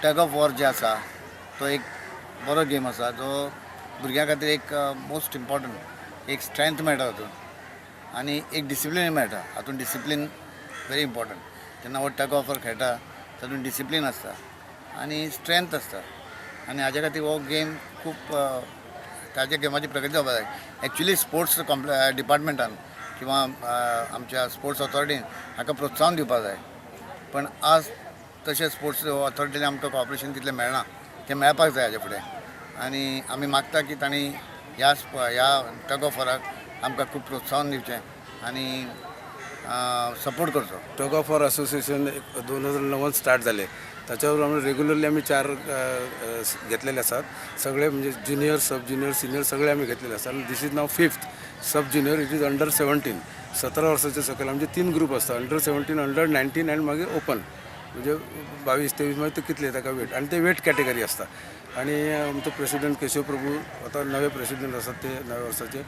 Tug of war जे आसा तो एक बरो गेम आसा जो भुरग्यां खातीर एक मोस्ट इम्पॉर्टंट एक स्ट्रेंथ मेळटा हातून आनी एक डिसिप्लीन मेळटा हातून डिसिप्लीन व्हेरी इम्पॉर्टंट जेन्ना हो टग ऑफ वॉर खेळटा तातूंत डिसिप्लीन आसता आनी स्ट्रेंथ आसता आनी हाजे खातीर हो गेम खूब ताज्या गेमाची प्रगती जावपाक जाय एक्चुली स्पोर्ट्स डिपार्टमेंटान किंवा आमच्या स्पोर्ट्स ऑथॉरिटीन हाका प्रोत्साहन दिवपाक जाय पण आज तशें स्पोर्ट्स ऑथॉरिटीन आमकां कॉपरेशन तितलें मेळना तें मेळपाक जाय हाजे फुडें आनी आमी मागता की तांणी ह्या टग ऑफ वॉराक आमकां खूब प्रोत्साहन दिवचें आनी सपोर्ट करचो. Tug of war association 2009 start जाले. त्याच्यावर आम्ही रेग्युलरली आम्ही 4 घेतलेले असतात. सगळे म्हणजे ज्युनियर, सब ज्युनियर, सिनियर सगळे आम्ही घेतलेले असतात. This is now 5th sub junior. It is under 17 17 वर्षाचे सकल आमचे 3 ग्रुप असतात. अंडर 17, अंडर 19 आणि मागीर ओपन म्हणजे 22-23 मध्ये ते कितले ताका वेट आणि ते वेट कॅटेगरी असतात. आणि आमचो प्रेसिडेंट केशव प्रभू आता नवे प्रेसिडेंट असतात ते 9 वर्साचे.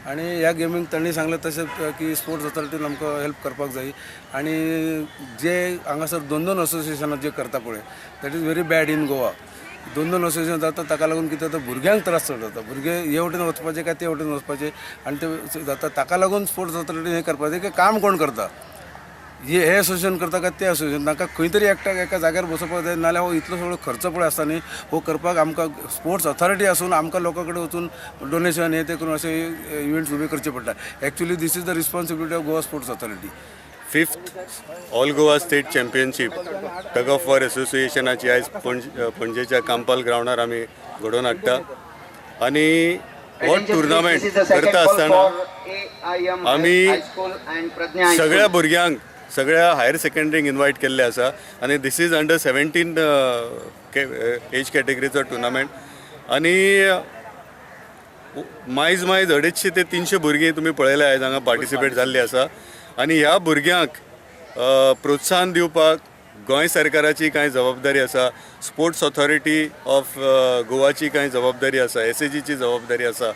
आणि ह्या गेमीक तांणी सांगलें तशें की स्पोर्ट्स ऑथॉरिटीन आमकां हेल्प करपाक जाय. आणि जे हांगासर 2-2 असोसिएशनां जे करता पळय that is very bad in Goa. 2-2 association जाता ताका लागून कितें जाता भुरग्यांक त्रास चड जाता. भुरगे हे वटेन वचपाचे काय ते वटेन वचपाचे आनी ते जाता ताका लागून स्पोर्ट्स ऑथॉरिटीन हें करपाचें की काम कोण करता. हे असोसिएशन करता काय ते असोसिएशन ताका खंय तरी एकट्याक एका जाग्यार बसोवपाक जाय. नाल्यार हो इतलो सगळो खर्च पळय आसता न्ही हो करपाक आमकां स्पोर्ट्स ऑथॉरिटी आसून आमकां लोकां कडेन वचून डोनेशन हे ते करून अशे इव्हेंट्स उबे करचे पडटा. Actually this is the responsibility of Goa sports authority. 5th all Goa state championship tug of war असोसिएशनाची आयज पणजेच्या कांपाल ग्रावंडार आमी घडोवन हाडटा. आनी हो टुर्नामेंट करता आसतना आमी सगळ्या भुरग्यांक सगळ्या हायर सेकंडरीक इन्वायट केल्ले आसा. आनी दीस इज अंडर 17 एज कॅटेगरीचो टुर्नामेंट. आनी मायज 250 ते 300 भुरगीं तुमी पळयल्या आयज हांगा पार्टिसिपेट जाल्लीं आसा. आनी ह्या भुरग्यांक प्रोत्साहन दिवपाक गोंय सरकाराची कांय जबाबदारी आसा, स्पोर्ट्स ऑथॉरिटी ऑफ गोवाची कांय जबाबदारी आसा, SAGची जबाबदारी आसा.